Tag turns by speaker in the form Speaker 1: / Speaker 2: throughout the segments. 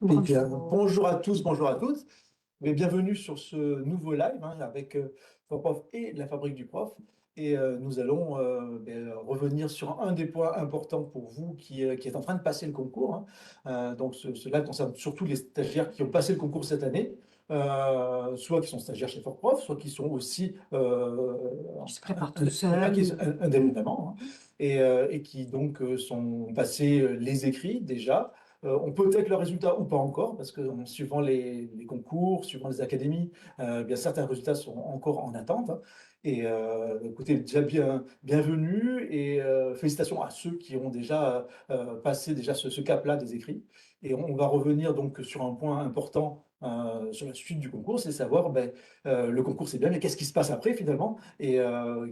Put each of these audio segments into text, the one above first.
Speaker 1: Eh bien,
Speaker 2: Bonjour.
Speaker 1: bonjour à tous, bonjour à toutes. Mais bienvenue sur ce nouveau live avec Prof et la Fabrique du Prof. Et nous allons revenir sur un des points importants pour vous qui est en train de passer le concours. Donc ce live concerne surtout les stagiaires qui ont passé le concours cette année, soit qui sont stagiaires chez Prof, soit qui sont aussi
Speaker 2: Qui se prépare tout seul.
Speaker 1: indépendamment, et qui donc sont passés les écrits déjà. On peut peut-être le résultat ou pas encore, parce que suivant les concours, suivant les académies, bien certains résultats sont encore en attente. Et écoutez, déjà bienvenue et félicitations à ceux qui ont déjà passé déjà ce cap-là des écrits. Et on va revenir donc sur un point important sur la suite du concours, c'est savoir le concours c'est bien, mais qu'est-ce qui se passe après finalement et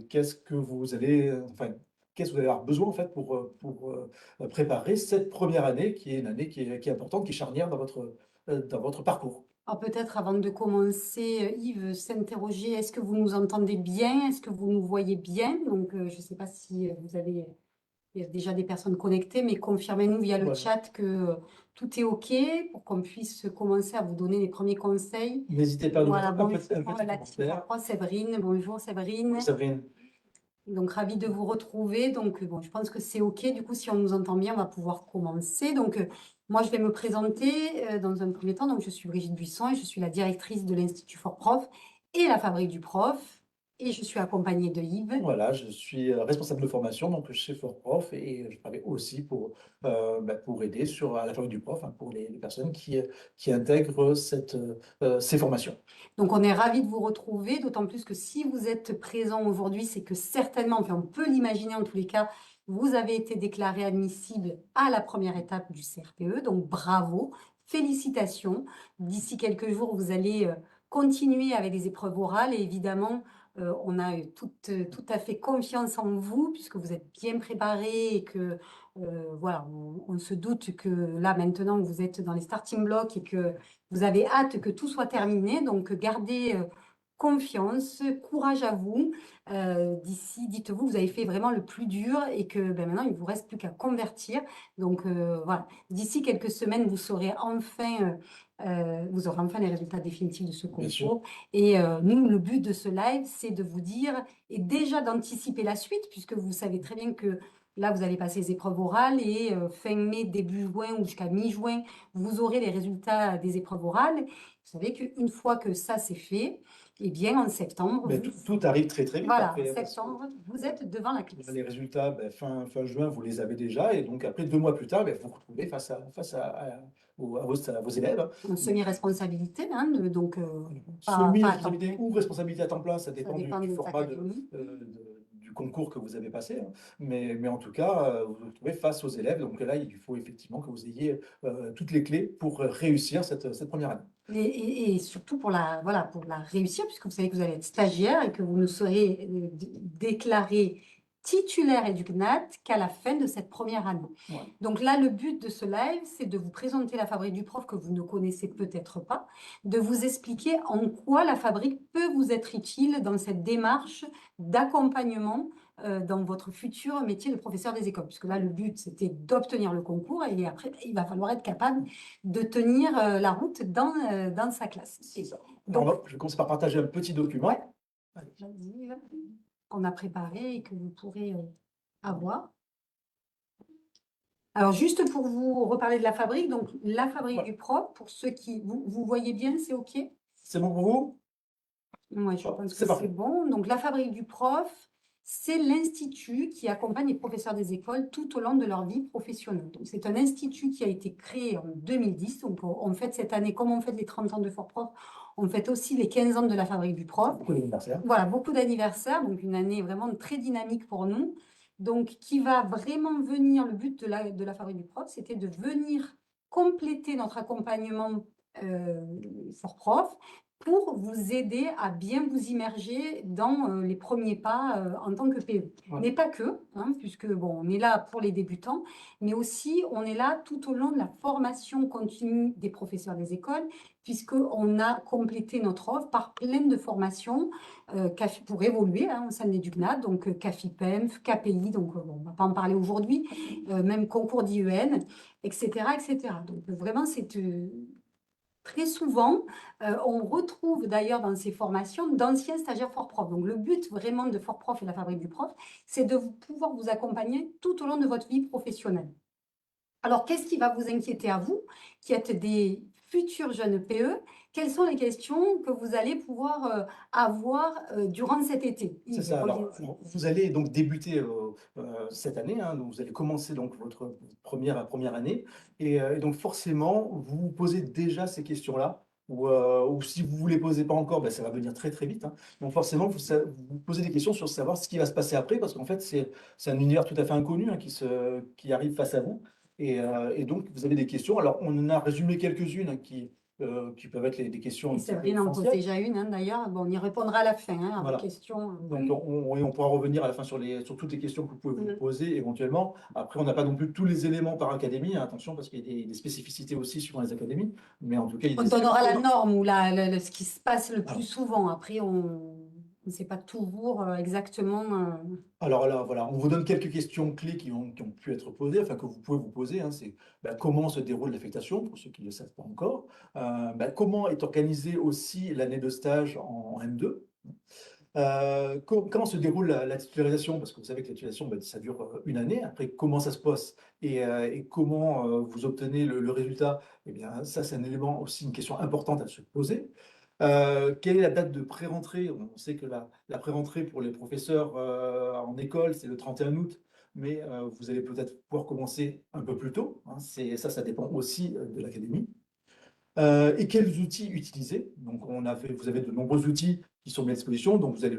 Speaker 1: qu'est-ce que vous allez, enfin, qu'est-ce que vous allez avoir besoin en fait pour préparer cette première année, qui est une année qui est importante, qui est charnière dans votre parcours.
Speaker 2: Alors peut-être avant de commencer, Yves s'interroger, est-ce que vous nous entendez bien? Est-ce que vous nous voyez bien? Donc, je ne sais pas si vous avez il y a déjà des personnes connectées, mais confirmez-nous via le
Speaker 1: Voilà.
Speaker 2: chat que tout est OK pour qu'on puisse commencer à vous donner les premiers conseils.
Speaker 1: N'hésitez pas à nous
Speaker 2: Voilà,
Speaker 1: mettre
Speaker 2: bonjour
Speaker 1: un petit
Speaker 2: la team
Speaker 1: commentaire.
Speaker 2: 3, Séverine. Bonjour
Speaker 1: Oui,
Speaker 2: Séverine.
Speaker 1: Sabrine.
Speaker 2: Donc, ravie de vous retrouver. Donc, bon, je pense que c'est OK. Du coup, si on nous entend bien, on va pouvoir commencer. Donc, moi, je vais me présenter dans un premier temps. Donc, je suis Brigitte Buisson et je suis la directrice de l'Institut Fort Prof et la Fabrique du Prof. Et je suis accompagnée de Yves.
Speaker 1: Voilà, je suis responsable de formation donc chez Fort-Prof et je travaille aussi pour aider à la fabrique du prof, pour les personnes qui intègrent ces formations.
Speaker 2: Donc, on est ravis de vous retrouver, d'autant plus que si vous êtes présent aujourd'hui, c'est que certainement, enfin, on peut l'imaginer en tous les cas, vous avez été déclaré admissible à la première étape du CRPE. Donc, bravo, félicitations. D'ici quelques jours, vous allez continuer avec les épreuves orales et évidemment, on a tout à fait confiance en vous puisque vous êtes bien préparé et que voilà, on se doute que là maintenant vous êtes dans les starting blocks et que vous avez hâte que tout soit terminé, donc gardez confiance, courage à vous. D'ici, dites-vous, vous avez fait vraiment le plus dur et que maintenant, il ne vous reste plus qu'à convertir. Donc voilà, d'ici quelques semaines, vous aurez enfin les résultats définitifs de ce
Speaker 1: Bien sûr.
Speaker 2: concours. Et nous, le but de ce live, c'est de vous dire et déjà d'anticiper la suite, puisque vous savez très bien que là, vous allez passer les épreuves orales et fin mai, début juin ou jusqu'à mi-juin, vous aurez les résultats des épreuves orales. Vous savez qu'une fois que ça c'est fait, eh bien en septembre,
Speaker 1: Mais tout arrive très très vite
Speaker 2: voilà, en
Speaker 1: après, parce que
Speaker 2: septembre, vous êtes devant la classe.
Speaker 1: les résultats, fin juin, vous les avez déjà, et donc après 2 mois plus tard, vous vous retrouvez à vos élèves.
Speaker 2: En semi-responsabilité, hein, donc pas à temps
Speaker 1: Semi-responsabilité
Speaker 2: plein,
Speaker 1: ou responsabilité à temps plein, ça
Speaker 2: ça
Speaker 1: dépend
Speaker 2: dépend
Speaker 1: du
Speaker 2: des
Speaker 1: format
Speaker 2: académies.
Speaker 1: du concours que vous avez passé. Mais en tout cas, vous vous retrouvez face aux élèves. Donc là, il faut effectivement que vous ayez toutes les clés pour réussir cette première année.
Speaker 2: Et surtout voilà, pour la réussir, puisque vous savez que vous allez être stagiaire et que vous ne serez déclaré titulaire et du CNAT qu'à la fin de cette première année.
Speaker 1: Ouais.
Speaker 2: Donc là, le but de ce live, c'est de vous présenter la fabrique du prof que vous ne connaissez peut-être pas, de vous expliquer en quoi la fabrique peut vous être utile dans cette démarche d'accompagnement dans votre futur métier de professeur des écoles. Puisque là, le but, c'était d'obtenir le concours et après, il va falloir être capable de tenir la route dans sa classe.
Speaker 1: C'est ça.
Speaker 2: Donc,
Speaker 1: Je vais commencer par partager un petit document.
Speaker 2: ouais,
Speaker 1: Allez.
Speaker 2: vas-y, qu'on a préparé et que vous pourrez avoir. Alors, juste pour vous reparler de la fabrique, donc la fabrique du prof, pour ceux qui... Vous voyez bien, c'est OK?
Speaker 1: C'est bon pour vous?
Speaker 2: Moi, je pense que
Speaker 1: C'est
Speaker 2: c'est
Speaker 1: parfait.
Speaker 2: bon. Donc, la fabrique du prof, c'est l'institut qui accompagne les professeurs des écoles tout au long de leur vie professionnelle. Donc, c'est un institut qui a été créé en 2010. Donc, on fête cette année, comme on fête les 30 ans de Fort Prof, on fête aussi les 15 ans de la fabrique du prof.
Speaker 1: Beaucoup d'anniversaires.
Speaker 2: Voilà, beaucoup d'anniversaires, donc une année vraiment très dynamique pour nous. Donc, qui va vraiment venir, le but de la fabrique du prof, c'était de venir compléter notre accompagnement Fort Prof pour vous aider à bien vous immerger dans les premiers pas en tant que PE.
Speaker 1: Ouais.
Speaker 2: Mais pas que, hein, puisque bon, on est là pour les débutants, mais aussi on est là tout au long de la formation continue des professeurs des écoles, puisqu'on a complété notre offre par plein de formations pour évoluer hein, au sein de l'EducNAT, donc CAFIPEMF, KPI, donc bon, on ne va pas en parler aujourd'hui, même concours d'IEN, etc., etc. Donc vraiment, c'est très souvent, on retrouve d'ailleurs dans ces formations d'anciens stagiaires Fort-Prof. Donc, le but vraiment de Fort-Prof et la Fabrique du Prof, c'est de pouvoir vous accompagner tout au long de votre vie professionnelle. Alors, qu'est-ce qui va vous inquiéter à vous, qui êtes des futurs jeunes PE? Quelles sont les questions que vous allez pouvoir avoir durant cet été?
Speaker 1: C'est
Speaker 2: Yves,
Speaker 1: ça. Alors,
Speaker 2: reviens-y.
Speaker 1: vous allez donc débuter cette année, hein, donc vous allez commencer donc votre première année, et donc forcément, vous vous posez déjà ces questions-là, ou si vous ne les posez pas encore, ben, ça va venir très très vite, hein. Donc forcément, vous vous posez des questions sur savoir ce qui va se passer après, parce qu'en fait, c'est un univers tout à fait inconnu hein, qui arrive face à vous, et donc vous avez des questions. Alors, on en a résumé quelques-unes hein, qui peuvent être des questions
Speaker 2: Et
Speaker 1: un petit peu
Speaker 2: Sabrine en pose
Speaker 1: essentielles.
Speaker 2: déjà une, hein, d'ailleurs. Bon, on y répondra à la fin, hein, à vos
Speaker 1: Voilà.
Speaker 2: questions.
Speaker 1: Donc, on pourra revenir à la fin sur toutes les questions que vous pouvez vous poser éventuellement. Après, on n'a pas non plus tous les éléments par académie, hein, attention, parce qu'il y a des spécificités aussi suivant les académies. Mais en tout cas, il y a
Speaker 2: On
Speaker 1: des éléments.
Speaker 2: donnera la norme ou ce qui se passe le plus
Speaker 1: Voilà.
Speaker 2: souvent. Après, on ne sait pas toujours exactement.
Speaker 1: Alors là, voilà, on vous donne quelques questions clés qui ont pu être posées, enfin que vous pouvez vous poser, hein. C'est comment se déroule l'affectation, pour ceux qui ne le savent pas encore. Comment est organisée aussi l'année de stage en M2. Comment se déroule la titularisation? Parce que vous savez que la titularisation, ça dure une année. Après, comment ça se passe et comment vous obtenez le résultat? Eh bien, ça, c'est un élément aussi, une question importante à se poser. Quelle est la date de pré-rentrée? On sait que la pré-rentrée pour les professeurs en école, c'est le 31 août, mais vous allez peut-être pouvoir commencer un peu plus tôt, hein. Ça dépend aussi de l'académie. Et quels outils utiliser? Donc vous avez de nombreux outils qui sont mis à disposition, donc vous avez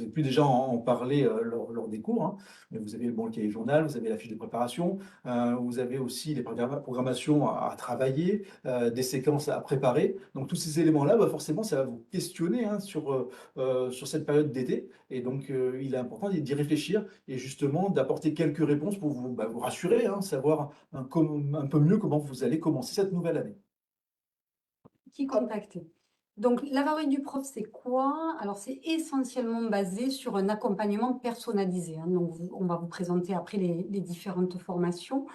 Speaker 1: pu déjà en parler lors des cours, hein. Mais vous avez bon, le cahier journal, vous avez la fiche de préparation, vous avez aussi les programmations à travailler, des séquences à préparer. Donc tous ces éléments-là, forcément, ça va vous questionner hein, sur cette période d'été. Et donc il est important d'y réfléchir et justement d'apporter quelques réponses pour vous rassurer, hein, savoir un peu mieux comment vous allez commencer cette nouvelle année.
Speaker 2: Qui contacter? Donc, la fabrique du prof, c'est quoi? Alors, c'est essentiellement basé sur un accompagnement personnalisé, hein. Donc, on va vous présenter après les différentes formations.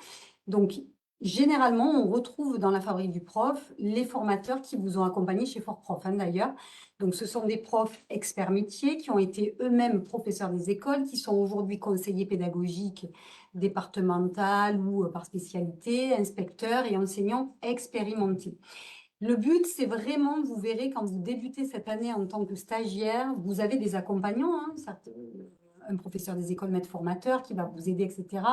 Speaker 2: Donc, généralement, on retrouve dans la fabrique du prof les formateurs qui vous ont accompagné chez Fort-Prof, hein, d'ailleurs. Donc, ce sont des profs experts métiers qui ont été eux-mêmes professeurs des écoles, qui sont aujourd'hui conseillers pédagogiques départemental ou par spécialité, inspecteurs et enseignants expérimentés. Le but, c'est vraiment, vous verrez, quand vous débutez cette année en tant que stagiaire, vous avez des accompagnants, hein, un professeur des écoles, maître formateur qui va vous aider, etc.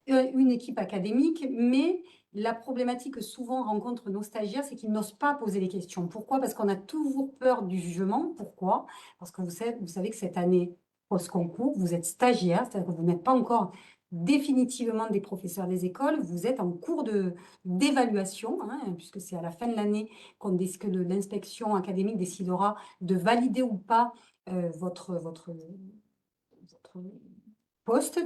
Speaker 2: Une équipe académique, mais la problématique que souvent rencontrent nos stagiaires, c'est qu'ils n'osent pas poser les questions. Pourquoi? Parce qu'on a toujours peur du jugement. Pourquoi? Parce que vous savez que cette année post-concours, vous êtes stagiaire, c'est-à-dire que vous n'êtes pas encore définitivement des professeurs des écoles, vous êtes en cours d'évaluation, hein, puisque c'est à la fin de l'année que l'inspection académique décidera de valider ou pas votre poste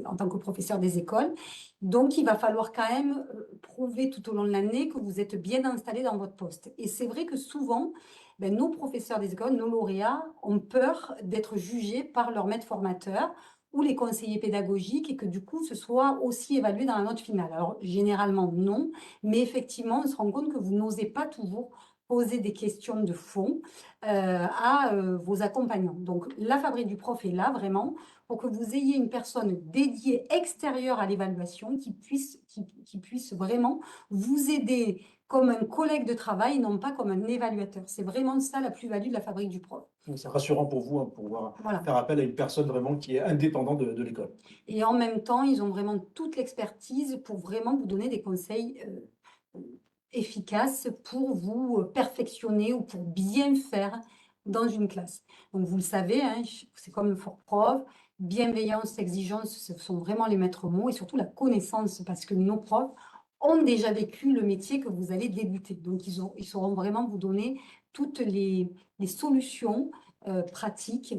Speaker 2: en tant que professeur des écoles. Donc, il va falloir quand même prouver tout au long de l'année que vous êtes bien installé dans votre poste. Et c'est vrai que souvent, nos professeurs des écoles, nos lauréats, ont peur d'être jugés par leur maître formateur ou les conseillers pédagogiques et que du coup, ce soit aussi évalué dans la note finale. Alors, généralement, non, mais effectivement, on se rend compte que vous n'osez pas toujours poser des questions de fond à vos accompagnants. Donc, la fabrique du prof est là vraiment pour que vous ayez une personne dédiée extérieure à l'évaluation qui puisse vraiment vous aider comme un collègue de travail, non pas comme un évaluateur. C'est vraiment ça la plus-value de la fabrique du prof.
Speaker 1: Donc, c'est rassurant pour vous hein, pour pouvoir
Speaker 2: Voilà.
Speaker 1: faire appel à une personne vraiment qui est indépendante de l'école.
Speaker 2: Et en même temps, ils ont vraiment toute l'expertise pour vraiment vous donner des conseils efficaces pour vous perfectionner ou pour bien faire dans une classe. Donc, vous le savez, hein, c'est comme Fort Prof, bienveillance, exigence, ce sont vraiment les maîtres mots et surtout la connaissance parce que nos profs ont déjà vécu le métier que vous allez débuter. Donc, ils sauront vraiment vous donner toutes les solutions pratiques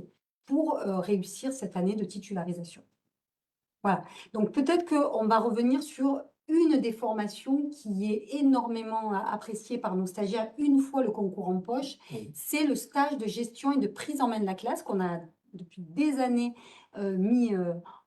Speaker 2: pour réussir cette année de titularisation. Voilà, donc peut-être qu'on va revenir sur une des formations qui est énormément appréciée par nos stagiaires une fois le concours en poche,
Speaker 1: Oui.
Speaker 2: c'est le stage de gestion et de prise en main de la classe qu'on a depuis des années mis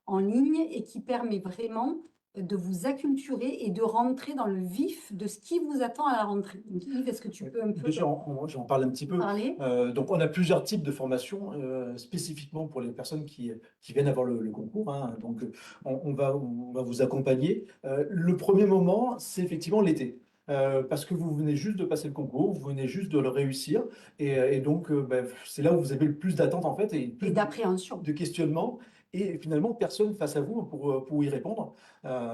Speaker 2: en ligne et qui permet vraiment de vous acculturer et de rentrer dans le vif de ce qui vous attend à la rentrée. Donc, Yves, est-ce que tu peux un peu
Speaker 1: Déjà, j'en parle un petit peu.
Speaker 2: parler?
Speaker 1: Donc, on a plusieurs types de formations spécifiquement pour les personnes qui viennent avoir le concours, hein. Donc, on va vous accompagner. Le premier moment, c'est effectivement l'été. Parce que vous venez juste de passer le concours, vous venez juste de le réussir, et donc ben, c'est là où vous avez le plus d'attentes en fait, et
Speaker 2: Et
Speaker 1: plus
Speaker 2: d'appréhension.
Speaker 1: de questionnements, et finalement personne face à vous pour y répondre.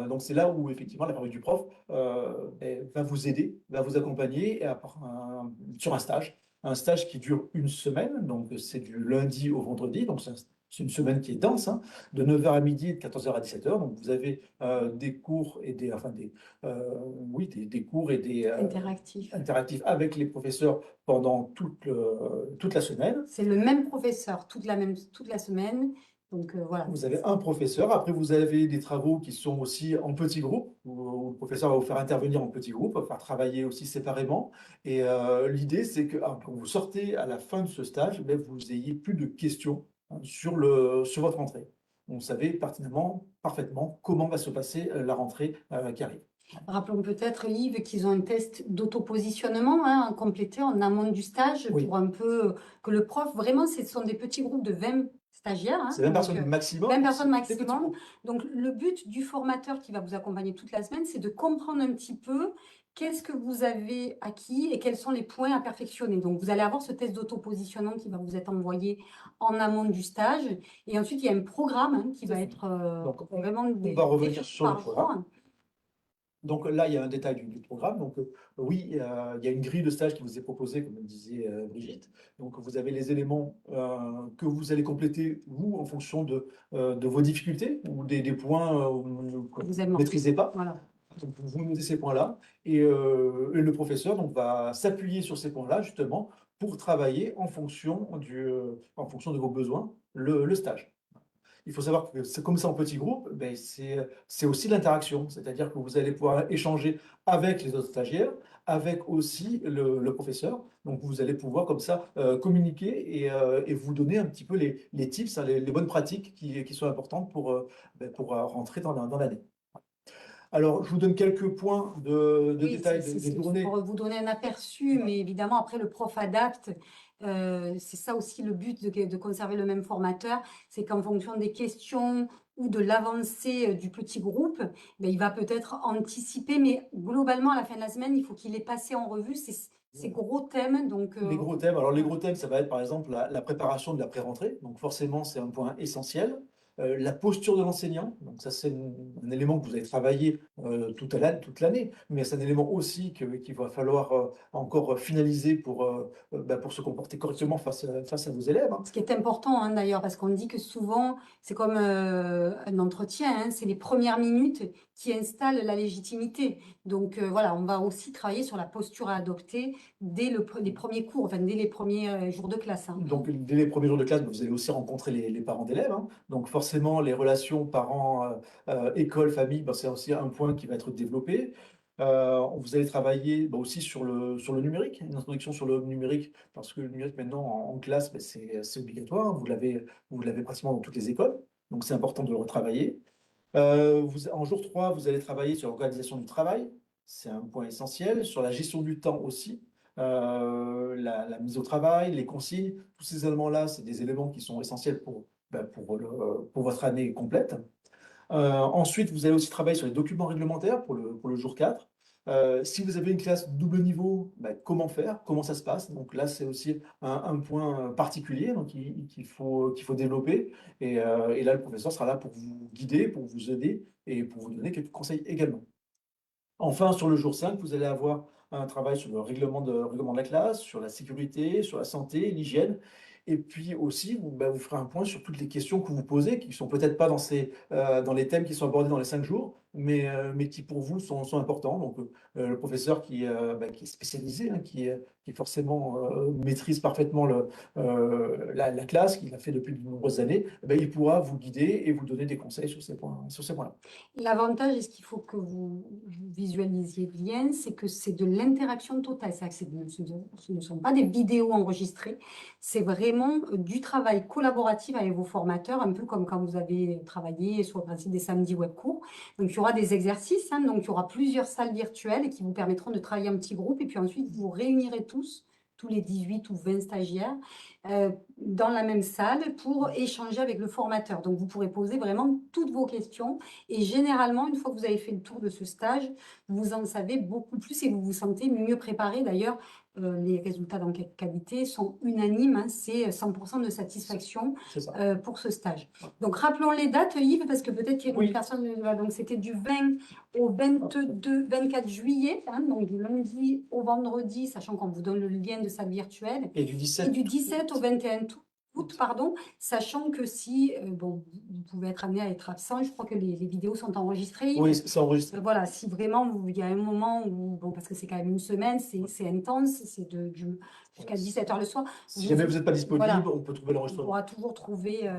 Speaker 1: Donc c'est là où effectivement la parole du prof ben, va vous aider, va vous accompagner sur un stage qui dure une semaine, donc c'est du lundi au vendredi, donc c'est une semaine qui est dense, hein, de 9 h à midi et de 14 h à 17 h. Donc vous avez des cours et oui, des cours et des
Speaker 2: Interactif.
Speaker 1: interactifs avec les professeurs pendant toute la semaine.
Speaker 2: C'est le même professeur toute la semaine. Donc voilà.
Speaker 1: Vous avez un professeur, après vous avez des travaux qui sont aussi en petits groupes, où le professeur va vous faire intervenir en petits groupes, va faire travailler aussi séparément. Et l'idée, c'est que quand vous sortez à la fin de ce stage, ben, vous ayez plus de questions, hein, sur votre rentrée. Vous savez pertinemment, parfaitement, comment va se passer la rentrée qui arrive.
Speaker 2: Rappelons peut-être, Yves, qu'ils ont un test d'autopositionnement à compléter en amont du stage
Speaker 1: Oui,
Speaker 2: pour un peu que le prof, vraiment, ce sont des petits groupes de 20 stagiaires,
Speaker 1: c'est 20
Speaker 2: donc
Speaker 1: personnes maximum,
Speaker 2: 20
Speaker 1: c'est
Speaker 2: personnes
Speaker 1: des petits
Speaker 2: maximum.
Speaker 1: groupes.
Speaker 2: Donc le but du formateur qui va vous accompagner toute la semaine, c'est de comprendre un petit peu qu'est-ce que vous avez acquis et quels sont les points à perfectionner. Donc vous allez avoir ce test d'autopositionnement qui va vous être envoyé en amont du stage. Et ensuite, il y a un programme qui va être
Speaker 1: Donc
Speaker 2: vraiment
Speaker 1: on va revenir
Speaker 2: défini
Speaker 1: sur le
Speaker 2: par
Speaker 1: programme.
Speaker 2: jour.
Speaker 1: Donc là, il y a un détail du programme. Donc oui, il y a une grille de stage qui vous est proposée, comme le disait Brigitte. Donc vous avez les éléments que vous allez compléter, vous, en fonction de vos difficultés ou des points que vous
Speaker 2: Vous
Speaker 1: ne
Speaker 2: aimez.
Speaker 1: maîtrisez pas.
Speaker 2: Voilà.
Speaker 1: Donc vous notez ces points-là. Et le professeur donc, va s'appuyer sur ces points-là, justement, pour travailler en fonction de vos besoins, le stage. Il faut savoir que c'est comme ça en petit groupe, ben c'est aussi l'interaction, c'est-à-dire que vous allez pouvoir échanger avec les autres stagiaires, avec aussi le professeur. Donc vous allez pouvoir comme ça communiquer et vous donner un petit peu les tips, hein, les bonnes pratiques qui sont importantes pour rentrer dans l'année. Alors, je vous donne quelques points de
Speaker 2: Oui,
Speaker 1: détails des
Speaker 2: c'est
Speaker 1: journées.
Speaker 2: pour vous donner un aperçu,
Speaker 1: Ouais.
Speaker 2: mais évidemment, après, le prof adapte. C'est ça aussi le but de conserver le même formateur, c'est qu'en fonction des questions ou de l'avancée du petit groupe, ben, il va peut-être anticiper, mais globalement, à la fin de la semaine, il faut qu'il ait passé en revue ces gros thèmes. Donc,
Speaker 1: Les gros thèmes, alors les
Speaker 2: voilà.
Speaker 1: gros thèmes, ça va être par exemple la préparation de la pré-rentrée, donc forcément c'est un point essentiel. La posture de l'enseignant, donc ça c'est un élément que vous avez travaillé toute l'année, mais c'est un élément aussi qu'il va falloir encore finaliser pour se comporter correctement face à vos élèves, hein.
Speaker 2: Ce qui est important d'ailleurs, parce qu'on dit que souvent, c'est comme un entretien, c'est les premières minutes qui installent la légitimité. Donc voilà, on va aussi travailler sur la posture à adopter dès les premiers cours, enfin dès les premiers jours de classe.
Speaker 1: Donc, dès les premiers jours de classe, vous allez aussi rencontrer les parents d'élèves, hein. Donc, forcément, les relations parents, école, famille, ben, c'est aussi un point qui va être développé. Vous allez travailler aussi sur le numérique, une introduction sur le numérique, parce que le numérique maintenant en classe, ben, c'est obligatoire, hein. Vous l'avez pratiquement dans toutes les écoles, donc c'est important de le retravailler. En jour 3, vous allez travailler sur l'organisation du travail, c'est un point essentiel, sur la gestion du temps aussi, la mise au travail, les consignes, tous ces éléments-là, c'est des éléments qui sont essentiels pour votre année complète. Ensuite, vous allez aussi travailler sur les documents réglementaires pour le jour 4. Si vous avez une classe double niveau, comment faire? Comment ça se passe? Donc là, c'est aussi un point particulier donc, qu'il faut développer. Et là, le professeur sera là pour vous guider, pour vous aider et pour vous donner quelques conseils également. Enfin, sur le jour 5, vous allez avoir un travail sur le règlement de la classe, sur la sécurité, sur la santé, l'hygiène. Et puis aussi, vous ferez un point sur toutes les questions que vous posez, qui sont peut-être pas dans les thèmes qui sont abordés dans les 5 jours, mais qui pour vous sont importants. Donc, le professeur qui est spécialisé, hein, qui forcément maîtrise parfaitement la classe, qu'il a fait depuis de nombreuses années, il pourra vous guider et vous donner des conseils sur ces points, sur ces points-là.
Speaker 2: L'avantage, et ce qu'il faut que vous visualisiez bien, c'est que c'est de l'interaction totale. C'est-à-dire que ce ne sont pas des vidéos enregistrées, c'est vraiment du travail collaboratif avec vos formateurs, un peu comme quand vous avez travaillé sur le principe des samedis web cours. Donc, il y aura des exercices, hein, donc il y aura plusieurs salles virtuelles qui vous permettront de travailler en petits groupes, et puis ensuite, vous réunirez tous les 18 ou 20 stagiaires, dans la même salle pour échanger avec le formateur. Donc, vous pourrez poser vraiment toutes vos questions. Et généralement, une fois que vous avez fait le tour de ce stage, vous en savez beaucoup plus et vous vous sentez mieux préparé. D'ailleurs, les résultats d'enquête qualité sont unanimes, hein, c'est 100% de satisfaction
Speaker 1: C'est ça.
Speaker 2: pour ce stage. Donc, rappelons les dates, Yves, parce que peut-être qu'il y a une
Speaker 1: Oui.
Speaker 2: personne. Donc, c'était du 20 au 24 juillet, hein, donc du lundi au vendredi, sachant qu'on vous donne le lien de salle virtuelle,
Speaker 1: Et du
Speaker 2: et
Speaker 1: 17
Speaker 2: du 17 au 21 août, pardon, sachant que si, bon, vous pouvez être amené à être absent, je crois que les vidéos sont enregistrées.
Speaker 1: Oui, c'est enregistré.
Speaker 2: Voilà, si vraiment il y a un moment où, bon, parce que c'est quand même une semaine, c'est intense, c'est jusqu'à 17h le soir.
Speaker 1: Si jamais vous n'êtes pas disponible,
Speaker 2: Voilà,
Speaker 1: on peut trouver
Speaker 2: on
Speaker 1: l'enregistrement.
Speaker 2: pourra toujours trouver,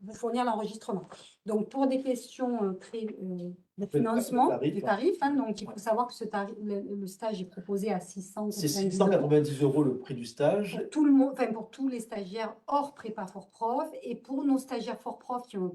Speaker 2: vous fournir l'enregistrement. Donc, pour des questions de financement, du tarif, hein, donc il faut savoir que le stage est proposé à
Speaker 1: C'est
Speaker 2: 690 euros
Speaker 1: 690 euros le prix du stage.
Speaker 2: pour tout le monde, enfin pour tous les stagiaires hors prépa fort prof, et pour nos stagiaires fort prof qui ont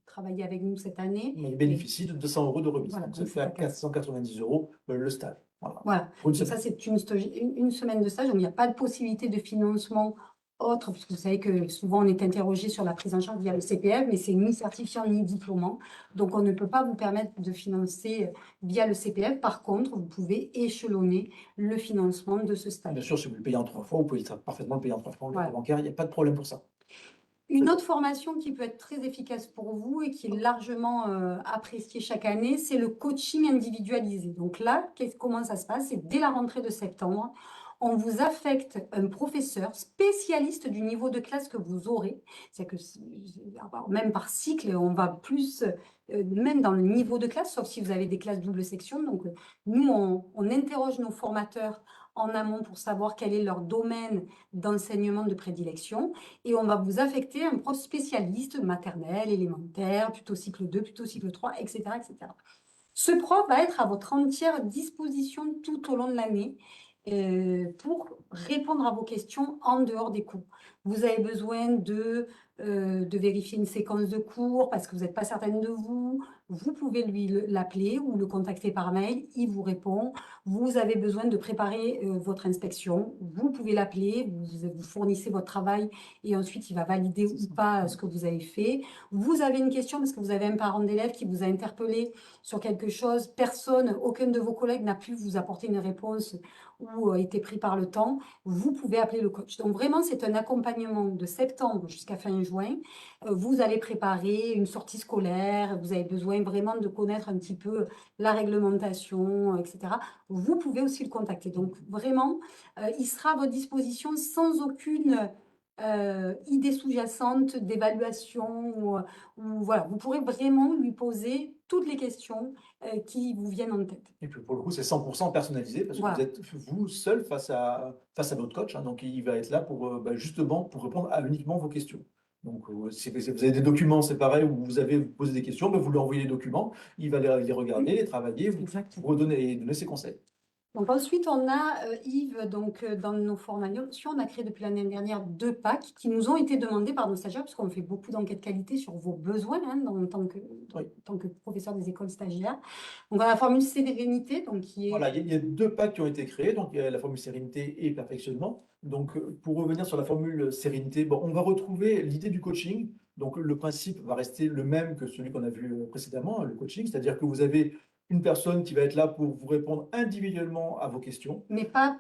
Speaker 2: travaillé avec nous cette année.
Speaker 1: Ils bénéficient de 200 euros de remise.
Speaker 2: Voilà,
Speaker 1: Donc, ça
Speaker 2: donc
Speaker 1: fait
Speaker 2: c'est
Speaker 1: à
Speaker 2: à
Speaker 1: 490 euros le stage. Voilà.
Speaker 2: Voilà,
Speaker 1: Pour une
Speaker 2: donc
Speaker 1: semaine.
Speaker 2: ça c'est une semaine de stage, donc il n'y a pas de possibilité de financement autre, parce que vous savez que souvent on est interrogé sur la prise en charge via le CPF, mais c'est ni certifiant ni diplômant, donc on ne peut pas vous permettre de financer via le CPF. Par contre, vous pouvez échelonner le financement de ce stage.
Speaker 1: Bien sûr, si vous le payez en 3 fois, vous pouvez parfaitement le payer en 3 fois en
Speaker 2: Voilà.
Speaker 1: carte bancaire, il n'y a pas de problème pour ça.
Speaker 2: Une autre formation qui peut être très efficace pour vous et qui est largement appréciée chaque année, c'est le coaching individualisé. Donc là, comment ça se passe? C'est dès la rentrée de septembre, on vous affecte un professeur spécialiste du niveau de classe que vous aurez. C'est que même par cycle, on va plus, même dans le niveau de classe, sauf si vous avez des classes double section. Donc nous, on interroge nos formateurs en amont pour savoir quel est leur domaine d'enseignement de prédilection. Et on va vous affecter un prof spécialiste maternelle, élémentaire, plutôt cycle 2, plutôt cycle 3, etc., etc. Ce prof va être à votre entière disposition tout au long de l'année pour répondre à vos questions en dehors des cours. Vous avez besoin de vérifier une séquence de cours parce que vous n'êtes pas certaine de vous pouvez l'appeler ou le contacter par mail, il vous répond. Vous avez besoin de préparer votre inspection, vous pouvez l'appeler, vous fournissez votre travail et ensuite il va valider ou pas ce que vous avez fait. Vous avez une question parce que vous avez un parent d'élève qui vous a interpellé sur quelque chose, aucun de vos collègues n'a pu vous apporter une réponse ou été pris par le temps, vous pouvez appeler le coach. Donc vraiment, c'est un accompagnement de septembre jusqu'à fin juin. Vous allez préparer une sortie scolaire, vous avez besoin vraiment de connaître un petit peu la réglementation, etc. Vous pouvez aussi le contacter. Donc vraiment, il sera à votre disposition sans aucune idée sous-jacente d'évaluation. Voilà, vous pourrez vraiment lui poser toutes les questions qui vous viennent en tête.
Speaker 1: Et puis pour le coup, c'est 100% personnalisé parce que
Speaker 2: Voilà.
Speaker 1: vous êtes vous seul face à votre coach. Hein, donc il va être là pour justement pour répondre à uniquement vos questions. Donc si vous avez des documents, c'est pareil, où vous posez des questions, vous lui envoyez les documents, il va les regarder, les travailler, vous redonner et donner ses conseils.
Speaker 2: Donc ensuite, on a, Yves, dans nos formations, on a créé depuis l'année dernière 2 packs qui nous ont été demandés par nos stagiaires, parce qu'on fait beaucoup d'enquêtes qualité sur vos besoins en tant que professeur des écoles stagiaires. Donc, on a la formule sérénité, donc qui est…
Speaker 1: Voilà, il y a 2 packs qui ont été créés, donc il y a la formule sérénité et perfectionnement. Donc pour revenir sur la formule sérénité, on va retrouver l'idée du coaching. Donc le principe va rester le même que celui qu'on a vu précédemment, le coaching, c'est-à-dire que vous avez une personne qui va être là pour vous répondre individuellement à vos questions.
Speaker 2: Mais pas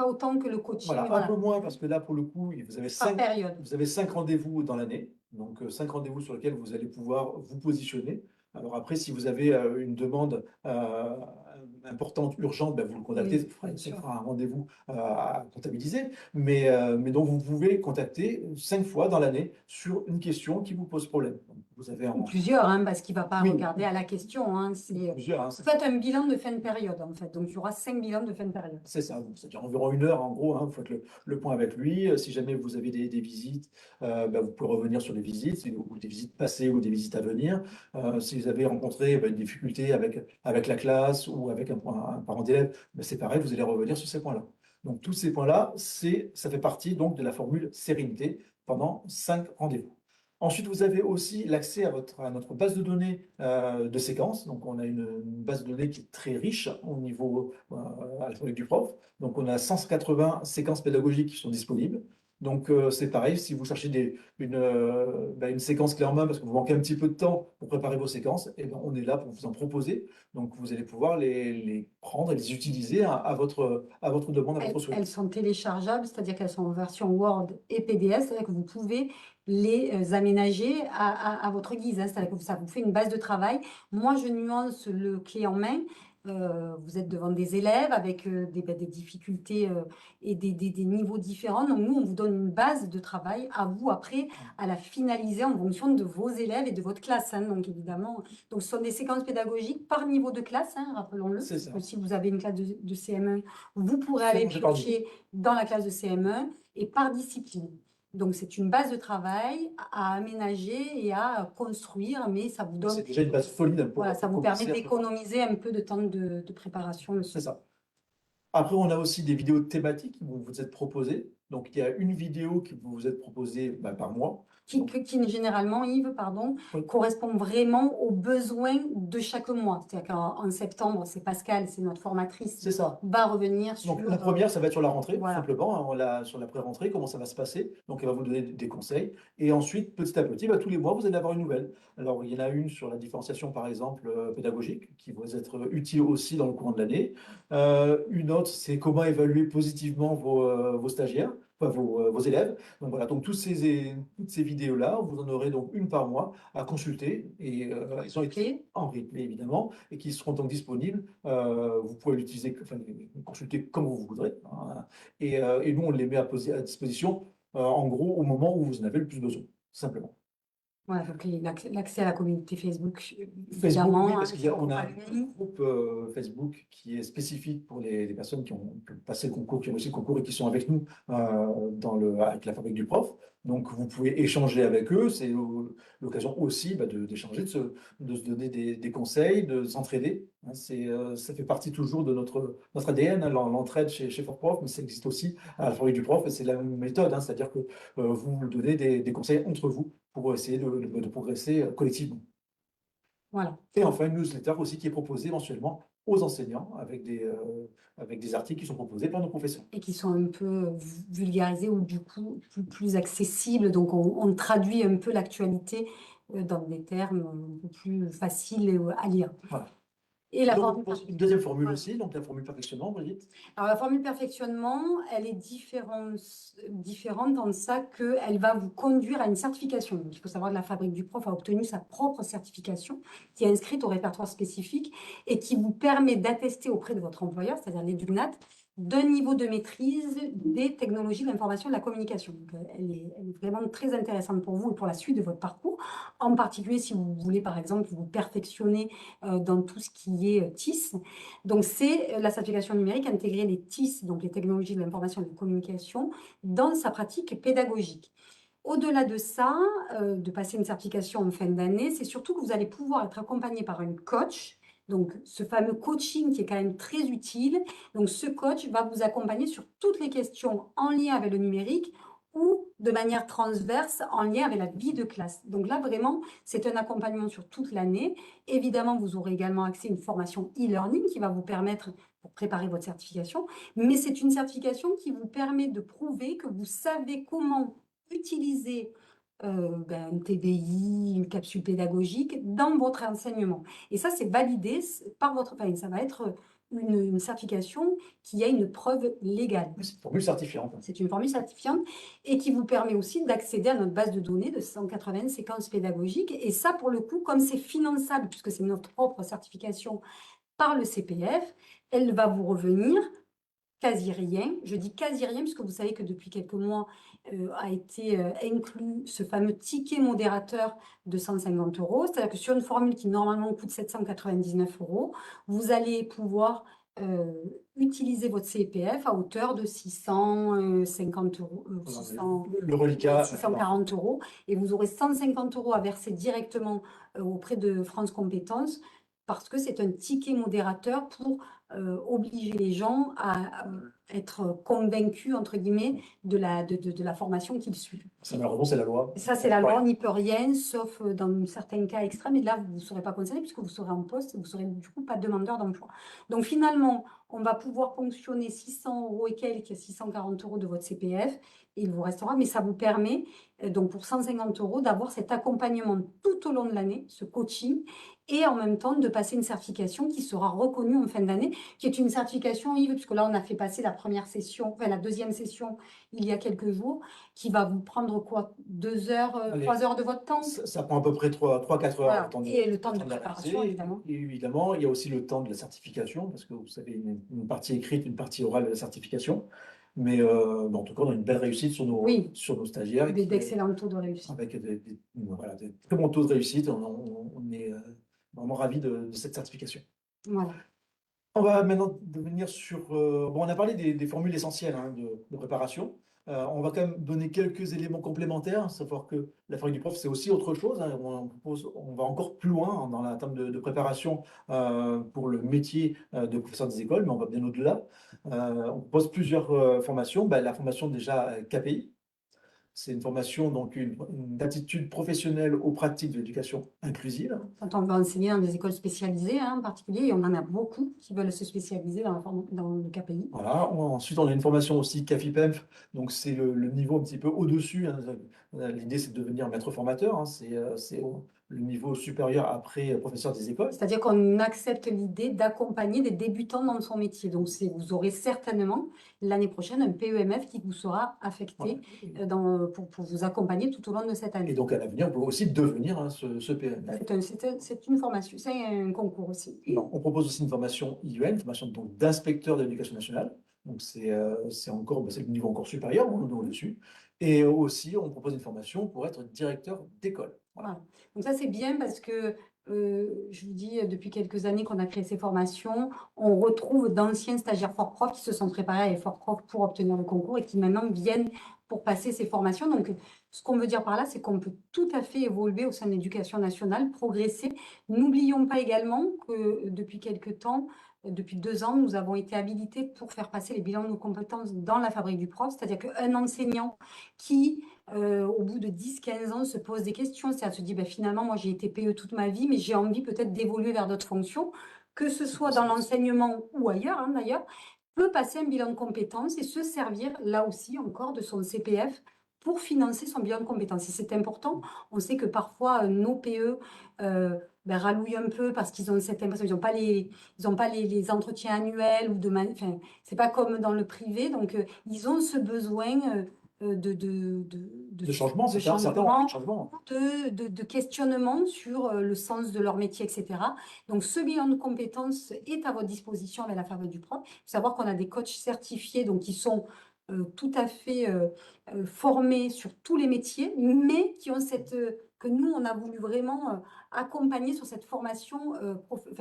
Speaker 2: autant que le coaching.
Speaker 1: Voilà, un peu moins parce que là, pour le coup,
Speaker 2: Par période.
Speaker 1: vous avez 5 rendez-vous dans l'année, donc 5 rendez-vous sur lesquels vous allez pouvoir vous positionner. Alors après, si vous avez une demande importante, urgente, ben, vous le contactez,
Speaker 2: Oui, bien
Speaker 1: ça
Speaker 2: sûr.
Speaker 1: fera un rendez-vous à comptabiliser. Mais donc, vous pouvez contacter 5 fois dans l'année sur une question qui vous pose problème. Donc, vous avez
Speaker 2: Ou plusieurs, hein, parce qu'il ne va pas
Speaker 1: oui,
Speaker 2: regarder à la question. Hein,
Speaker 1: plusieurs, hein,
Speaker 2: vous faites un bilan de fin de période, en fait. Donc, il y aura 5 bilans de fin de période.
Speaker 1: c'est ça, donc ça dure environ 1 heure en gros, hein, vous faites le point avec lui. Si jamais vous avez des visites, bah, vous pouvez revenir sur les visites, ou des visites passées ou des visites à venir. Si vous avez rencontré une difficulté avec la classe ou avec un parent d'élève, bah, c'est pareil, vous allez revenir sur ces points-là. Donc tous ces points-là, ça fait partie donc de la formule sérénité pendant 5 rendez-vous. Ensuite, vous avez aussi l'accès à notre base de données de séquences. Donc, on a une base de données qui est très riche au niveau alphabétique du prof. Donc, on a 180 séquences pédagogiques qui sont disponibles. Donc, c'est pareil, si vous cherchez une séquence clé en main parce que vous manquez un petit peu de temps pour préparer vos séquences, eh ben, on est là pour vous en proposer. Donc, vous allez pouvoir les prendre et les utiliser à votre demande, à votre souhait.
Speaker 2: Elles sont téléchargeables, c'est-à-dire qu'elles sont en version Word et PDF, c'est-à-dire que vous pouvez les aménager à votre guise, hein, c'est-à-dire que ça vous fait une base de travail. Moi, je nuance le clé en main. Vous êtes devant des élèves avec des difficultés et des niveaux différents. Donc, nous, on vous donne une base de travail à vous après à la finaliser en fonction de vos élèves et de votre classe, hein. Donc, évidemment, donc, ce sont des séquences pédagogiques par niveau de classe, hein, rappelons-le.
Speaker 1: C'est ça.
Speaker 2: Si vous avez une classe de CM1, vous pourrez
Speaker 1: C'est
Speaker 2: aller
Speaker 1: rangé par niveau.
Speaker 2: piocher dans la classe de CM1 et par discipline. Donc, c'est une base de travail à aménager et à construire, mais ça vous donne,
Speaker 1: C'est déjà une base solide pour
Speaker 2: voilà, ça vous permet
Speaker 1: commencer à préparer.
Speaker 2: d'économiser un peu de temps de préparation le
Speaker 1: C'est
Speaker 2: soir.
Speaker 1: ça. Après, on a aussi des vidéos thématiques qui vont vous être proposées. Donc, il y a une vidéo qui vous vous êtes proposée par mois.
Speaker 2: Qui,
Speaker 1: Donc,
Speaker 2: généralement, Yves, pardon,
Speaker 1: oui,
Speaker 2: correspond vraiment aux besoins de chaque mois. C'est-à-dire qu'en septembre, c'est Pascal, c'est notre formatrice,
Speaker 1: c'est ça.
Speaker 2: va revenir sur...
Speaker 1: Donc, la première, ça va être sur la rentrée, tout
Speaker 2: voilà.
Speaker 1: simplement, hein, sur la pré-rentrée, comment ça va se passer. Donc, elle va vous donner des conseils. Et ensuite, petit à petit, tous les mois, vous allez avoir une nouvelle. Alors, il y en a une sur la différenciation, par exemple, pédagogique, qui va être utile aussi dans le courant de l'année. Une autre, c'est comment évaluer positivement vos stagiaires, enfin, vos élèves. Donc, voilà, donc toutes ces vidéos-là, vous en aurez donc une par mois à consulter. Et elles ont été en replay, évidemment, et qui seront donc disponibles. Vous pouvez l'utiliser, enfin, les consulter comme vous voudrez, hein. Et nous, on les met à disposition, en gros, au moment où vous en avez le plus besoin, simplement.
Speaker 2: Voilà, donc l'accès à la communauté Facebook,
Speaker 1: Facebook,
Speaker 2: évidemment,
Speaker 1: oui,
Speaker 2: hein,
Speaker 1: parce
Speaker 2: sur
Speaker 1: qu'on a un
Speaker 2: Compagnie.
Speaker 1: groupe Facebook qui est spécifique pour les personnes qui ont passé le concours, qui ont réussi le concours et qui sont avec nous avec la fabrique du prof. Donc, vous pouvez échanger avec eux. C'est l'occasion aussi d'échanger, de se donner des conseils, de s'entraider, hein. Ça fait partie toujours de notre ADN, hein, l'entraide chez ForProf, mais ça existe aussi à la fabrique du prof et c'est la même méthode, hein, c'est-à-dire que vous vous donnez des conseils entre vous pour essayer de progresser collectivement.
Speaker 2: Voilà.
Speaker 1: Et enfin, une newsletter aussi qui est proposée mensuellement aux enseignants avec des articles qui sont proposés par nos professeurs.
Speaker 2: Et qui sont un peu vulgarisés ou du coup plus accessibles. Donc, on traduit un peu l'actualité dans des termes un peu plus faciles à lire.
Speaker 1: Voilà.
Speaker 2: Et la
Speaker 1: Donc, on
Speaker 2: formule
Speaker 1: propose une deuxième formule
Speaker 2: voilà.
Speaker 1: aussi, donc la formule perfectionnement, Brigitte.
Speaker 2: Alors, la formule perfectionnement, elle est différente en ça qu'elle va vous conduire à une certification. Donc, il faut savoir que la Fabrique du Prof a obtenu sa propre certification qui est inscrite au répertoire spécifique et qui vous permet d'attester auprès de votre employeur, c'est-à-dire l'EDUCNAT, d'un niveau de maîtrise des technologies de l'information et de la communication. Donc, elle est vraiment très intéressante pour vous et pour la suite de votre parcours, en particulier si vous voulez, par exemple, vous perfectionner dans tout ce qui est TIS. Donc, c'est la certification numérique, intégrer les TIS, donc les technologies de l'information et de la communication, dans sa pratique pédagogique. Au-delà de ça, de passer une certification en fin d'année, c'est surtout que vous allez pouvoir être accompagné par un coach. Donc, ce fameux coaching qui est quand même très utile. Donc, ce coach va vous accompagner sur toutes les questions en lien avec le numérique ou de manière transverse en lien avec la vie de classe. Donc là, vraiment, c'est un accompagnement sur toute l'année. Évidemment, vous aurez également accès à une formation e-learning qui va vous permettre pour préparer votre certification. Mais c'est une certification qui vous permet de prouver que vous savez comment utiliser un TBI, une capsule pédagogique dans votre enseignement. Et ça, c'est validé par votre... Enfin, ça va être une certification qui a une preuve légale.
Speaker 1: C'est une formule certifiante.
Speaker 2: C'est une formule certifiante et qui vous permet aussi d'accéder à notre base de données de 180 séquences pédagogiques. Et ça, pour le coup, comme c'est finançable, puisque c'est notre propre certification par le CPF, elle va vous revenir quasi rien. Je dis quasi rien puisque vous savez que depuis quelques mois a été inclus ce fameux ticket modérateur de 150 euros. C'est-à-dire que sur une formule qui normalement coûte 799 euros, vous allez pouvoir utiliser votre CPF à hauteur de 650 euros, 600,
Speaker 1: Le reliquat,
Speaker 2: 640 euros, et vous aurez 150 euros à verser directement auprès de France Compétences parce que c'est un ticket modérateur pour obliger les gens à être convaincus, entre guillemets, de la formation qu'ils suivent.
Speaker 1: ça, malheureusement, c'est la loi.
Speaker 2: Ça, c'est la loi, on n'y peut rien, sauf dans certains cas extrêmes. Et là, vous ne serez pas concerné puisque vous serez en poste et vous ne serez du coup pas demandeur d'emploi. Donc finalement, on va pouvoir ponctionner 600 euros et quelques, 640 euros de votre CPF et il vous restera, mais ça vous permet donc pour 150 euros d'avoir cet accompagnement tout au long de l'année, ce coaching, et en même temps de passer une certification qui sera reconnue en fin d'année, qui est une certification, Yves, puisque là, on a fait passer la première session, enfin la deuxième session il y a quelques jours, qui va vous prendre quoi? 2 heures,
Speaker 1: Allez,
Speaker 2: 3 heures de votre temps?
Speaker 1: ça prend à peu près 3-4 heures.
Speaker 2: Voilà.
Speaker 1: Le temps de,
Speaker 2: Et le temps
Speaker 1: le
Speaker 2: de
Speaker 1: temps la
Speaker 2: préparation,
Speaker 1: réaliser.
Speaker 2: évidemment.
Speaker 1: Et évidemment, il y a aussi le temps de la certification, parce que vous savez, une partie écrite, une partie orale de la certification. Mais en tout cas, on a une belle réussite
Speaker 2: Oui,
Speaker 1: sur nos stagiaires.
Speaker 2: d'excellents taux de réussite.
Speaker 1: Avec voilà, des très bons taux de réussite. On est vraiment ravis de cette certification.
Speaker 2: Voilà.
Speaker 1: On va maintenant devenir sur. Bon, on a parlé des formules essentielles hein, de préparation. On va quand même donner quelques éléments complémentaires, savoir que la fabrique du prof, c'est aussi autre chose. Hein. On va encore plus loin dans la terme de préparation pour le métier de professeur des écoles, mais on va bien au-delà. On propose plusieurs formations. Ben, la formation déjà KPI. C'est une formation, donc une aptitude professionnelle aux pratiques de l'éducation inclusive.
Speaker 2: Quand on veut enseigner dans des écoles spécialisées, hein, en particulier, et on en a beaucoup qui veulent se spécialiser dans le KPI.
Speaker 1: Voilà. Ensuite, on a une formation aussi CAFIPEMF, donc c'est le niveau un petit peu au-dessus. Hein. L'idée, c'est de devenir maître formateur. Hein. C'est le niveau supérieur après professeur des écoles.
Speaker 2: C'est-à-dire qu'on accepte l'idée d'accompagner des débutants dans son métier. Donc, vous aurez certainement l'année prochaine un PEMF qui vous sera affecté pour vous accompagner tout au long de cette année.
Speaker 1: Et donc, à l'avenir, on peut aussi devenir hein, ce PEMF.
Speaker 2: C'est une formation, c'est un concours aussi.
Speaker 1: Non, on propose aussi une formation IUN, une formation d'inspecteur de l'éducation nationale. Donc, c'est le niveau encore supérieur, on est au-dessus. Et aussi, on propose une formation pour être directeur d'école. Voilà.
Speaker 2: Donc ça, c'est bien parce que je vous dis, depuis quelques années qu'on a créé ces formations, on retrouve d'anciens stagiaires Fort Prof qui se sont préparés à Fort Prof pour obtenir le concours et qui maintenant viennent pour passer ces formations. Donc, ce qu'on veut dire par là, c'est qu'on peut tout à fait évoluer au sein de l'éducation nationale, progresser. N'oublions pas également que depuis quelques temps, depuis 2 ans, nous avons été habilités pour faire passer les bilans de nos compétences dans la fabrique du prof, c'est-à-dire qu'un enseignant qui au bout de 10-15 ans, se pose des questions. C'est-à-dire se dit, ben, finalement, moi, j'ai été PE toute ma vie, mais j'ai envie peut-être d'évoluer vers d'autres fonctions, que ce soit dans l'enseignement ou ailleurs, hein, d'ailleurs, peut passer un bilan de compétences et se servir, là aussi, encore de son CPF pour financer son bilan de compétences. Et c'est important. On sait que parfois, nos PE rallouillent un peu parce qu'ils ont cette impression, ils n'ont pas les entretiens annuels ou enfin, c'est pas comme dans le privé. Donc, ils ont ce besoin
Speaker 1: de changement,
Speaker 2: de questionnement sur le sens de leur métier, etc. Donc, ce bilan de compétences est à votre disposition avec la fabrique du prof. Il faut savoir qu'on a des coachs certifiés, donc qui sont tout à fait formés sur tous les métiers, mais qui ont que nous, on a voulu vraiment accompagner sur cette formation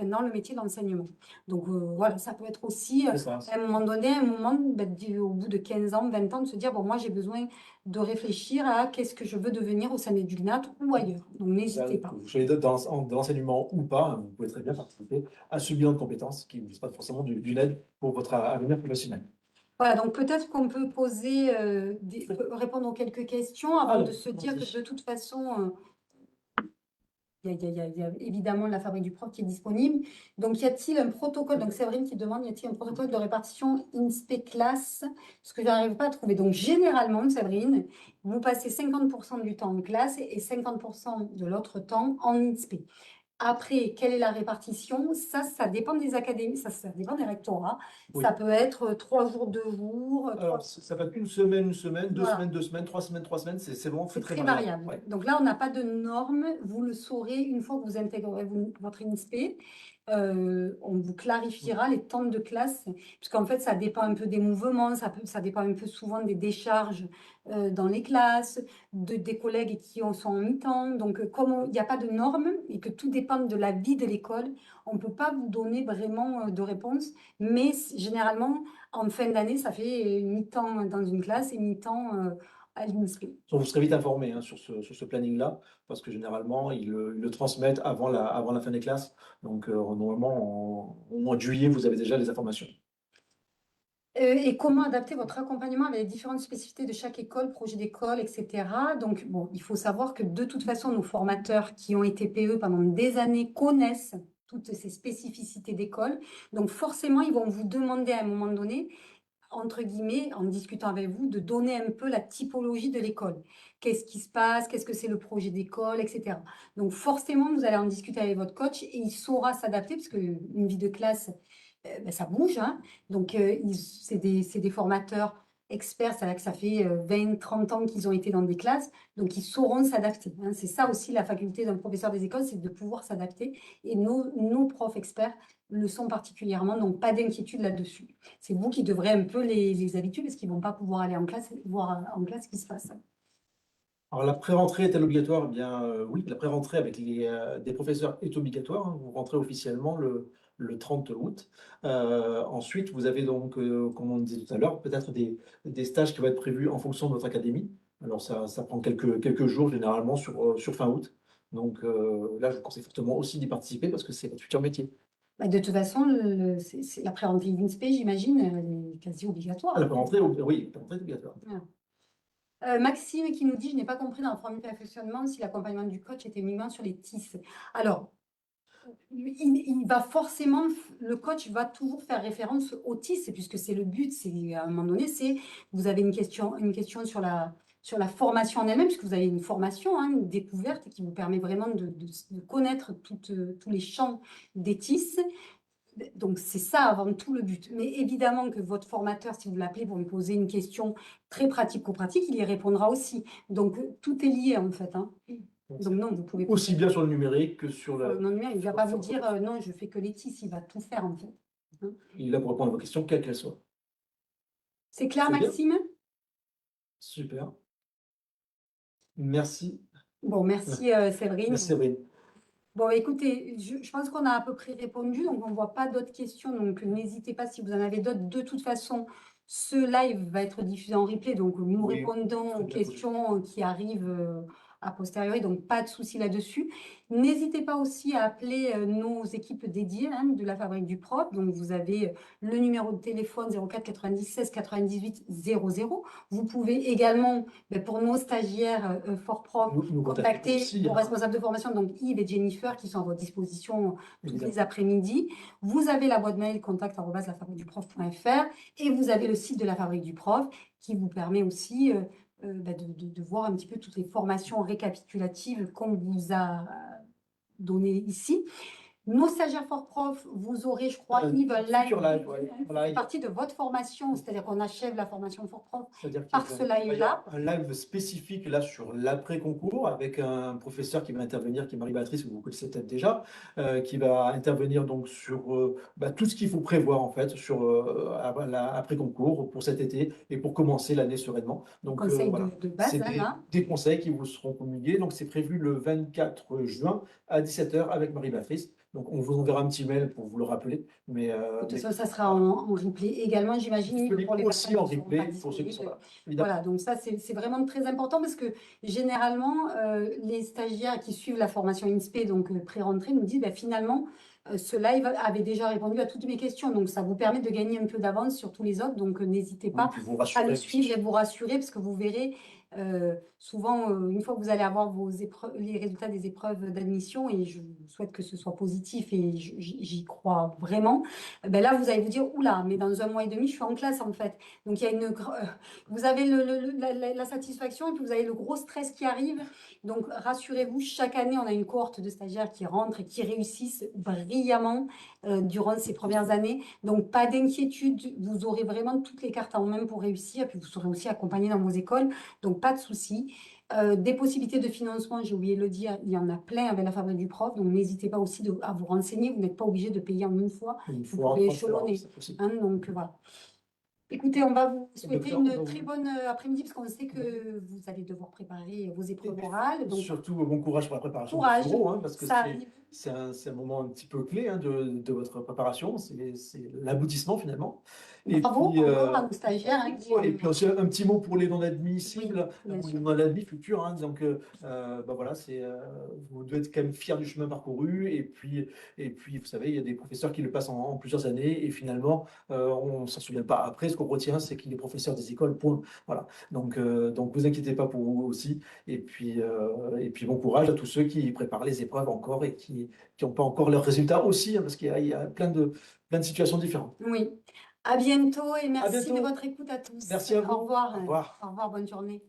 Speaker 2: dans le métier d'enseignement. Donc voilà, ça peut être aussi à un moment donné, au bout de 15 ans, 20 ans, de se dire, bon, moi j'ai besoin de réfléchir à qu'est-ce que je veux devenir au sein d'EduGNAT ou ailleurs. Donc n'hésitez pas.
Speaker 1: Vous soyez dans l'enseignement ou pas, vous pouvez très bien participer à ce bilan de compétences qui ne vous pas forcément d'une aide pour votre avenir professionnel.
Speaker 2: Voilà, donc peut-être qu'on peut poser, répondre aux quelques questions avant de se dire que de toute façon, il y a évidemment la fabrique du prof qui est disponible. Donc, y a-t-il un protocole? Donc, Séverine qui demande, y a-t-il un protocole de répartition INSPE classe? Ce que je n'arrive pas à trouver. Donc, généralement, Séverine, vous passez 50% du temps en classe et 50% de l'autre temps en INSPE. Après, quelle est la répartition? Ça dépend des académies, ça dépend des rectorats.
Speaker 1: Oui.
Speaker 2: Ça peut être 3 jours, 2 jours.
Speaker 1: Alors, ça peut être une semaine, 2
Speaker 2: Voilà.
Speaker 1: semaines, 2 semaines, 3 semaines, 3 semaines. C'est vraiment très
Speaker 2: variable. Ouais. Donc là, on n'a pas de normes. Vous le saurez une fois que vous intégrez votre INSPE. on vous clarifiera les temps de classe, puisqu'en fait, ça dépend un peu des mouvements, ça dépend un peu souvent des décharges dans les classes, des collègues sont en mi-temps. Donc, comme il n'y a pas de normes et que tout dépend de la vie de l'école, on ne peut pas vous donner vraiment de réponse. Mais généralement, en fin d'année, ça fait mi-temps dans une classe et mi-temps à l'INSPE.
Speaker 1: Donc, vous serez vite informé hein, sur ce planning-là, parce que généralement, ils le transmettent avant la fin des classes. Donc, normalement, au mois de juillet, vous avez déjà les informations.
Speaker 2: Et comment adapter votre accompagnement avec les différentes spécificités de chaque école, projet d'école, etc. Donc, bon, il faut savoir que de toute façon, nos formateurs qui ont été PE pendant des années connaissent toutes ces spécificités d'école. Donc, forcément, ils vont vous demander à un moment donné, entre guillemets, en discutant avec vous, de donner un peu la typologie de l'école. Qu'est-ce qui se passe? Qu'est-ce que c'est le projet d'école, etc. Donc, forcément, vous allez en discuter avec votre coach et il saura s'adapter parce qu'une vie de classe, ben, ça bouge, hein. Donc, c'est des formateurs experts, c'est-à-dire que ça fait 20, 30 ans qu'ils ont été dans des classes, donc ils sauront s'adapter, hein. C'est ça aussi la faculté d'un professeur des écoles, c'est de pouvoir s'adapter. Et nos profs experts le sont particulièrement, donc pas d'inquiétude là-dessus. C'est vous qui devrez un peu les habituer parce qu'ils ne vont pas pouvoir aller en classe, voir en classe ce qui se passe.
Speaker 1: Alors, la pré-rentrée est-elle obligatoire? Eh bien, oui, la pré-rentrée avec des professeurs est obligatoire, hein. Vous rentrez officiellement le 30 août. Ensuite, vous avez donc, comme on disait tout à l'heure, peut-être des stages qui vont être prévus en fonction de votre académie. Alors, ça prend quelques jours, généralement, sur fin août. Donc, là, je vous conseille fortement aussi d'y participer parce que c'est votre futur métier.
Speaker 2: Bah, de toute façon, la pré-rentrée INSPE, j'imagine, elle est quasi obligatoire.
Speaker 1: Ah, la pré-rentrée, oui, la pré-rentrée est obligatoire.
Speaker 2: Voilà. Maxime qui nous dit, je n'ai pas compris dans le premier perfectionnement si l'accompagnement du coach était uniquement sur les TIS. Alors, il va forcément, le coach va toujours faire référence aux TIS, puisque c'est le but, c'est à un moment donné, vous avez une question sur la formation en elle-même, puisque vous avez une formation, hein, une découverte qui vous permet vraiment de connaître tous les champs des TIS. Donc, c'est ça avant tout le but. Mais évidemment que votre formateur, si vous l'appelez pour lui poser une question très pratico-pratique, il y répondra aussi. Donc, tout est lié en fait, hein. Donc, non, vous pouvez
Speaker 1: Aussi bien sur le numérique que sur
Speaker 2: le
Speaker 1: le.
Speaker 2: numérique. Il ne va pas vous dire non, je fais que les TIS, il va tout faire en fait. Hein.
Speaker 1: Il est là pour répondre à vos questions, quelles qu'elles soient.
Speaker 2: C'est clair,
Speaker 1: C'est bien?
Speaker 2: Maxime?
Speaker 1: Super. Merci.
Speaker 2: Bon, merci Séverine.
Speaker 1: Merci, Séverine.
Speaker 2: Bon, écoutez, je pense qu'on a à peu près répondu, donc on ne voit pas d'autres questions, donc n'hésitez pas si vous en avez d'autres. De toute façon, ce live va être diffusé en replay, donc nous
Speaker 1: Oui,
Speaker 2: répondons
Speaker 1: très
Speaker 2: aux
Speaker 1: bien
Speaker 2: questions qui arrivent a posteriori, donc pas de souci là-dessus. N'hésitez pas aussi à appeler nos équipes dédiées hein, de la Fabrique du Prof. Donc vous avez le numéro de téléphone 04 96 98 00. Vous pouvez également, pour nos stagiaires Fort Prof,
Speaker 1: nous
Speaker 2: contacter
Speaker 1: aussi,
Speaker 2: vos
Speaker 1: hein,
Speaker 2: responsables de formation, donc Yves et Jennifer, qui sont à votre disposition tous
Speaker 1: évidemment.
Speaker 2: les après-midi. Vous avez la boîte mail contact@lafabriqueduprof.fr et vous avez le site de la Fabrique du Prof qui vous permet aussi de voir un petit peu toutes les formations récapitulatives qu'on vous a données ici. Nos stagiaires Fort Prof, vous aurez, je crois, Yves, un
Speaker 1: Futur live, ouais. Voilà,
Speaker 2: c'est partie de votre formation, c'est-à-dire qu'on achève la formation Fort Prof
Speaker 1: c'est-à-dire
Speaker 2: par ce live-là.
Speaker 1: un live spécifique là sur l'après-concours avec un professeur qui va intervenir, qui est Marie-Béatrice, que vous connaissez peut-être déjà, qui va intervenir donc sur tout ce qu'il faut prévoir en fait sur l'après-concours pour cet été et pour commencer l'année sereinement. Donc
Speaker 2: Conseil
Speaker 1: voilà,
Speaker 2: de base,
Speaker 1: c'est
Speaker 2: hein.
Speaker 1: des conseils qui vous seront promulgués. Donc c'est prévu le 24 juin à 17h avec Marie-Béatrice. Donc on vous enverra un petit mail pour vous le rappeler. Mais,
Speaker 2: De toute façon, ça sera en replay également, j'imagine, pour les
Speaker 1: aussi
Speaker 2: personnes
Speaker 1: en
Speaker 2: qui ne seront pas
Speaker 1: replay pour ceux qui sont
Speaker 2: disponibles.
Speaker 1: là. Évidemment.
Speaker 2: Voilà, donc ça, c'est vraiment très important parce que généralement, les stagiaires qui suivent la formation INSPE, donc pré-rentrée, nous disent finalement, ce live avait déjà répondu à toutes mes questions. Donc, ça vous permet de gagner un peu d'avance sur tous les autres. Donc, n'hésitez
Speaker 1: Oui,
Speaker 2: pas
Speaker 1: puis vous
Speaker 2: à
Speaker 1: rassurer
Speaker 2: le
Speaker 1: aussi.
Speaker 2: suivre et vous rassurer parce que vous verrez souvent, une fois que vous allez avoir les résultats des épreuves d'admission, et je souhaite que ce soit positif et j'y crois vraiment, là, vous allez vous dire, oula, mais dans un mois et demi, je suis en classe en fait. Donc, il y a vous avez la satisfaction et puis vous avez le gros stress qui arrive. Donc, rassurez-vous, chaque année, on a une cohorte de stagiaires qui rentrent et qui réussissent brillamment durant ces premières années. Donc, pas d'inquiétude, vous aurez vraiment toutes les cartes en main pour réussir. Puis, vous serez aussi accompagné dans vos écoles. Donc, pas de souci. Des possibilités de financement, j'ai oublié de le dire, il y en a plein avec la Fabrique du Prof, donc n'hésitez pas aussi à vous renseigner, vous n'êtes pas obligé de payer en une fois,
Speaker 1: Une
Speaker 2: vous
Speaker 1: fois,
Speaker 2: pouvez
Speaker 1: 3 fois,
Speaker 2: échelonner.
Speaker 1: c'est possible.
Speaker 2: Hein, donc voilà. Écoutez, on va vous souhaiter
Speaker 1: Docteur, on va
Speaker 2: une
Speaker 1: vous-
Speaker 2: très bonne après-midi parce qu'on sait
Speaker 1: Oui.
Speaker 2: que vous allez devoir préparer vos
Speaker 1: Et
Speaker 2: épreuves
Speaker 1: puis,
Speaker 2: orales. Donc,
Speaker 1: surtout, bon courage pour la préparation de
Speaker 2: courage,
Speaker 1: Fleuro, hein, parce que
Speaker 2: ça arrive.
Speaker 1: c'est un moment un petit peu clé hein, de votre préparation. C'est l'aboutissement finalement. Et
Speaker 2: Bravo
Speaker 1: puis,
Speaker 2: encore à nos stagiaires hein, qui
Speaker 1: et
Speaker 2: ont...
Speaker 1: puis aussi un petit mot pour les
Speaker 2: Oui,
Speaker 1: non-admissibles
Speaker 2: bien
Speaker 1: ou les
Speaker 2: sûr.
Speaker 1: non-admis futurs. Hein, donc, bah voilà, vous devez être quand même fiers du chemin parcouru. Et puis, vous savez, il y a des professeurs qui le passent en plusieurs années. Et finalement, on ne s'en souvient pas. Après, ce qu'on retient, c'est qu'il est professeur des écoles, point. Voilà. Donc vous inquiétez pas pour vous aussi. Et puis bon courage à tous ceux qui préparent les épreuves encore et qui n'ont pas encore leurs résultats aussi, hein, parce qu'il y a plein de situations différentes.
Speaker 2: Oui. À bientôt et
Speaker 1: À
Speaker 2: merci de
Speaker 1: bientôt.
Speaker 2: votre écoute à tous.
Speaker 1: Merci à
Speaker 2: Au
Speaker 1: vous.
Speaker 2: revoir.
Speaker 1: Au revoir.
Speaker 2: Au revoir, bonne journée.